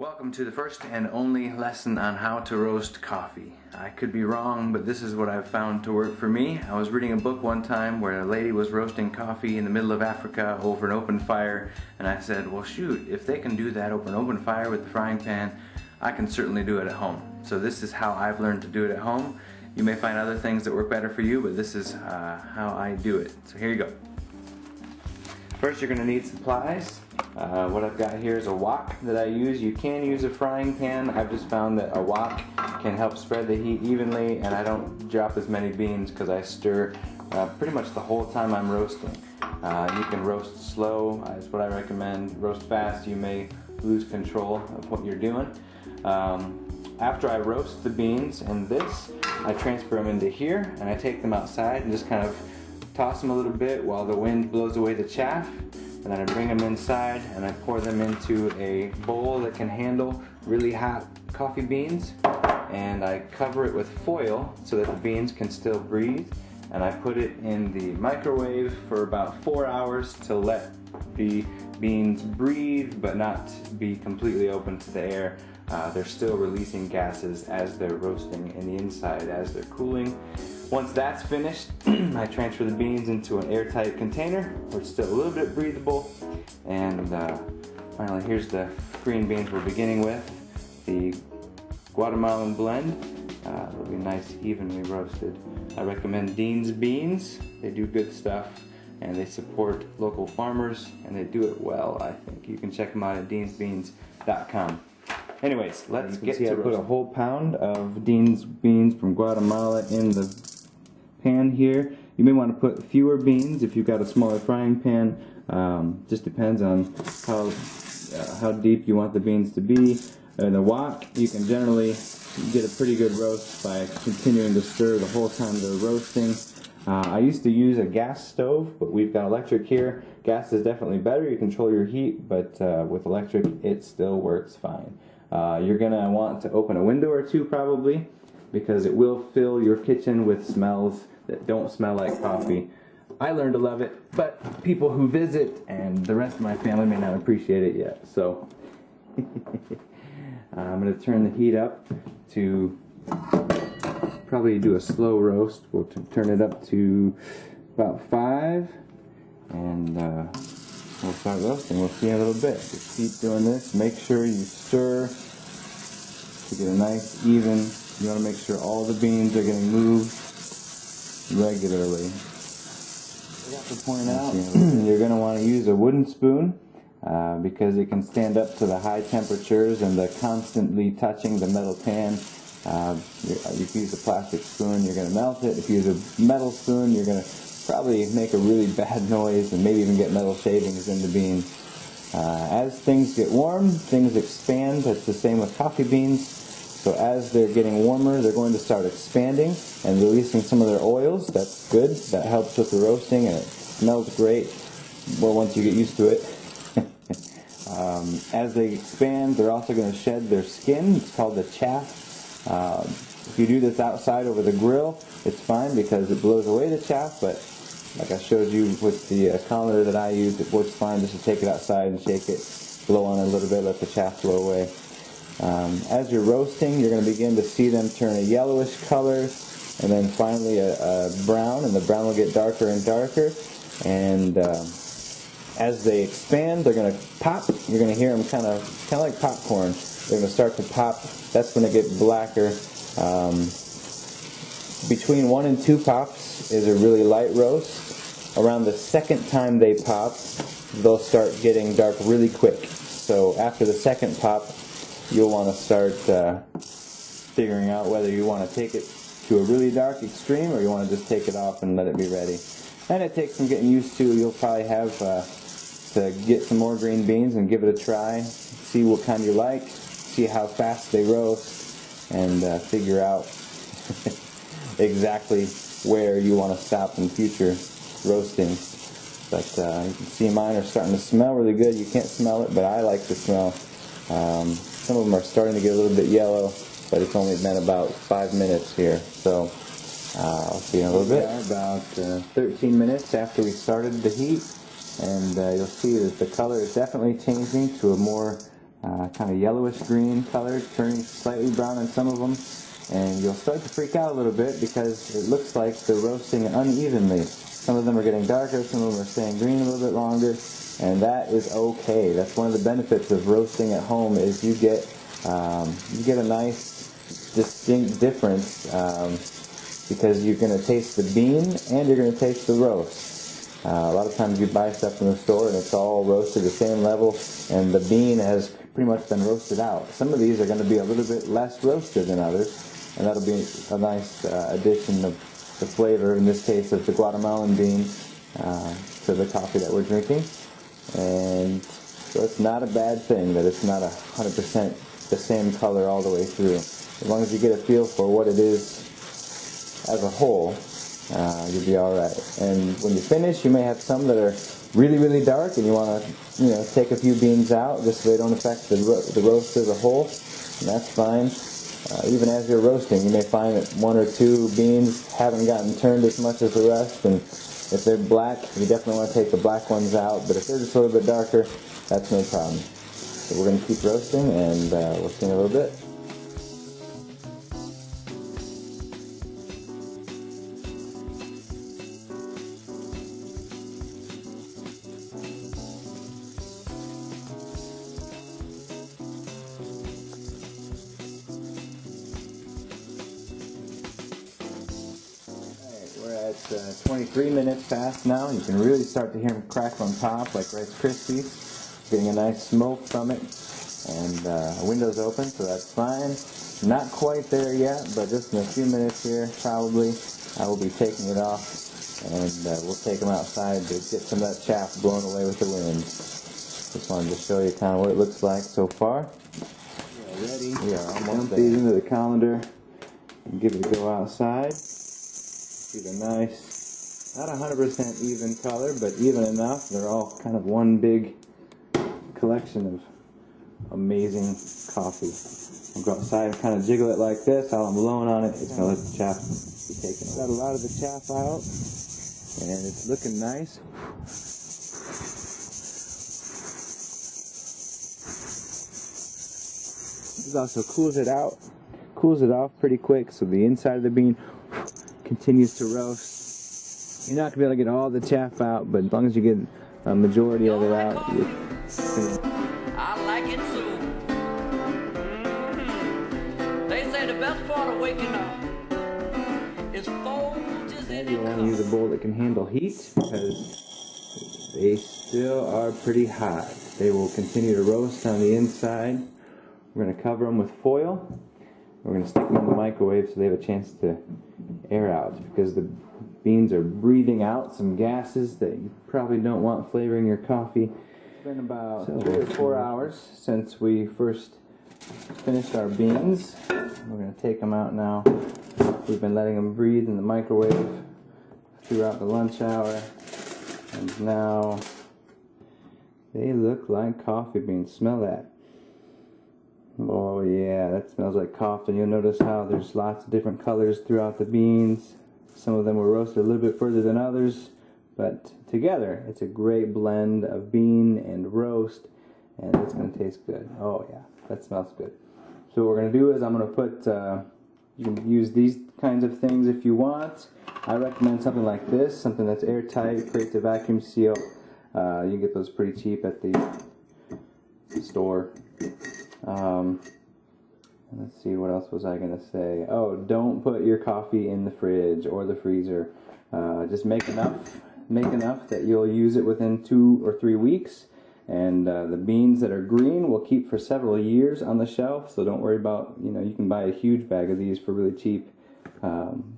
Welcome to the first and only lesson on how to roast coffee. I could be wrong, but this is what I've found to work for me. I was reading a book one time where a lady was roasting coffee in the middle of Africa over an open fire, and I said, well shoot, if they can do that over an open fire with the frying pan, I can certainly do it at home. So this is how I've learned to do it at home. You may find other things that work better for you, but this is how I do it. So here you go. First you're going to need supplies. What I've got here is a wok that I use. You can use a frying pan. I've just found that a wok can help spread the heat evenly, and I don't drop as many beans because I stir pretty much the whole time I'm roasting. You can roast slow, is what I recommend. Roast fast, you may lose control of what you're doing. After I roast the beans and this, I transfer them into here and I take them outside and just kind of toss them a little bit while the wind blows away the chaff, and then I bring them inside and I pour them into a bowl that can handle really hot coffee beans, and I cover it with foil so that the beans can still breathe, and I put it in the microwave for about 4 hours to let the beans breathe but not be completely open to the air. They're still releasing gases as they're roasting in the inside as they're cooling. Once that's finished, I transfer the beans into an airtight container where it's still a little bit breathable. And finally, here's the green beans we're beginning with. The Guatemalan blend. It'll be nice, evenly roasted. I recommend Dean's Beans. They do good stuff and they support local farmers and they do it well, I think. You can check them out at deansbeans.com. Anyways, let's get to it. I put a whole pound of Dean's beans from Guatemala in the pan here. You may want to put fewer beans if you've got a smaller frying pan. Just depends on how deep you want the beans to be. In the wok, you can generally get a pretty good roast by continuing to stir the whole time they're roasting. I used to use a gas stove, but we've got electric here. Gas is definitely better. You control your heat, but with electric, it still works fine. You're going to want to open a window or two probably, because it will fill your kitchen with smells that don't smell like coffee. I learned to love it, but people who visit and the rest of my family may not appreciate it yet. So I'm going to turn the heat up to probably do a slow roast. We'll turn it up to about 5, and we'll start roasting. We'll see in a little bit. Just keep doing this. Make sure you stir to get a nice even. You want to make sure all the beans are getting moved regularly. I have to point out, you're going to want to use a wooden spoon because it can stand up to the high temperatures and the constantly touching the metal pan. If you use a plastic spoon, you're going to melt it. If you use a metal spoon, you're going to probably make a really bad noise and maybe even get metal shavings in the beans. As things get warm, things expand. That's the same with coffee beans. So as they're getting warmer, they're going to start expanding and releasing some of their oils. That's good. That helps with the roasting, and it smells great. Well, once you get used to it. As they expand, they're also going to shed their skin. It's called the chaff. If you do this outside over the grill, it's fine because it blows away the chaff, but like I showed you with the colander that I use, it works fine just to take it outside and shake it, blow on it a little bit, let the chaff blow away. As you're roasting, you're going to begin to see them turn a yellowish color, and then finally a brown, and the brown will get darker and darker. And as they expand, they're going to pop. You're going to hear them kind of like popcorn. They're going to start to pop. That's when they get blacker. Between 1 and 2 pops is a really light roast. Around the second time they pop, they'll start getting dark really quick. So after the second pop, you'll want to start figuring out whether you want to take it to a really dark extreme or you want to just take it off and let it be ready. And it takes some getting used to. You'll probably have to get some more green beans and give it a try. See what kind you like. See how fast they roast, and figure out exactly where you want to stop in future roasting. But you can see mine are starting to smell really good. You can't smell it, but I like the smell. Some of them are starting to get a little bit yellow, but it's only been about 5 minutes here. So I'll see you in a little bit. About 13 minutes after we started the heat, and you'll see that the color is definitely changing to a more kind of yellowish green color, turning slightly brown on some of them. And you'll start to freak out a little bit because it looks like they're roasting unevenly. Some of them are getting darker, some of them are staying green a little bit longer, and that is okay. That's one of the benefits of roasting at home is you get a nice distinct difference because you're going to taste the bean and you're going to taste the roast. A lot of times you buy stuff from the store and it's all roasted the same level and the bean has pretty much been roasted out. Some of these are going to be a little bit less roasted than others, and that'll be a nice addition of the flavor, in this case of the Guatemalan bean, to the coffee that we're drinking. And so it's not a bad thing that it's not 100% the same color all the way through. As long as you get a feel for what it is as a whole, you'll be alright. And when you finish, you may have some that are really, really dark and you want to take a few beans out just so they don't affect the roast as a whole, and that's fine. Even as you're roasting, you may find that one or two beans haven't gotten turned as much as the rest, and if they're black, you definitely want to take the black ones out, but if they're just a little bit darker, that's no problem. So we're going to keep roasting, and we'll see in a little bit. We're at 23 minutes past now. You can really start to hear them crack on top like Rice Krispies. Getting a nice smoke from it. And window's open, so that's fine. Not quite there yet, but just in a few minutes here, probably, I will be taking it off. And we'll take them outside to get some of that chaff blown away with the wind. Just wanted to show you kind of what it looks like so far. We are ready. We are almost dump these into the colander and give it a go outside. See the nice, not 100% even color, but even enough. They're all kind of one big collection of amazing coffee. I'll go outside and kind of jiggle it like this. While I'm blowing on it, it's going to let the chaff be taken away. Got a lot of the chaff out, and it's looking nice. This also cools it off pretty quick, so the inside of the bean continues to roast. You're not going to be able to get all the chaff out, but as long as you get a majority of it out, I like it too. They say the best part of waking up is Folgers in you want to use a bowl that can handle heat because they still are pretty hot. They will continue to roast on the inside. We're going to cover them with foil. We're going to stick them in the microwave so they have a chance to air out, because the beans are breathing out some gases that you probably don't want flavoring your coffee. It's been about 3 or 4 hours since we first finished our beans. We're going to take them out now. We've been letting them breathe in the microwave throughout the lunch hour, and now they look like coffee beans. Smell that. Oh yeah, that smells like coffee. You'll notice how there's lots of different colors throughout the beans. Some of them were roasted a little bit further than others, but together it's a great blend of bean and roast, and it's going to taste good. Oh yeah, that smells good. So what we're going to do is I'm going to put, you can use these kinds of things if you want. I recommend something like this, something that's airtight, creates a vacuum seal. You can get those pretty cheap at the store. Let's see, what else was I going to say? Oh, don't put your coffee in the fridge or the freezer. Just make enough that you'll use it within 2 or 3 weeks. And the beans that are green will keep for several years on the shelf, so don't worry about, you can buy a huge bag of these for really cheap,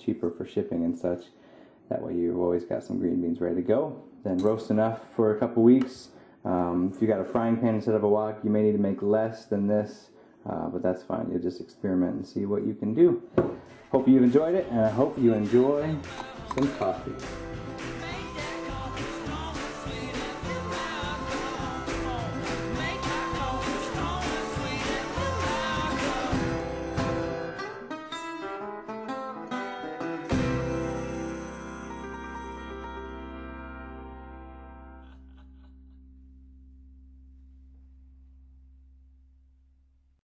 cheaper for shipping and such. That way you've always got some green beans ready to go. Then roast enough for a couple weeks. If you got a frying pan instead of a wok, you may need to make less than this, but that's fine. You'll just experiment and see what you can do. Hope you've enjoyed it, and I hope you enjoy some coffee.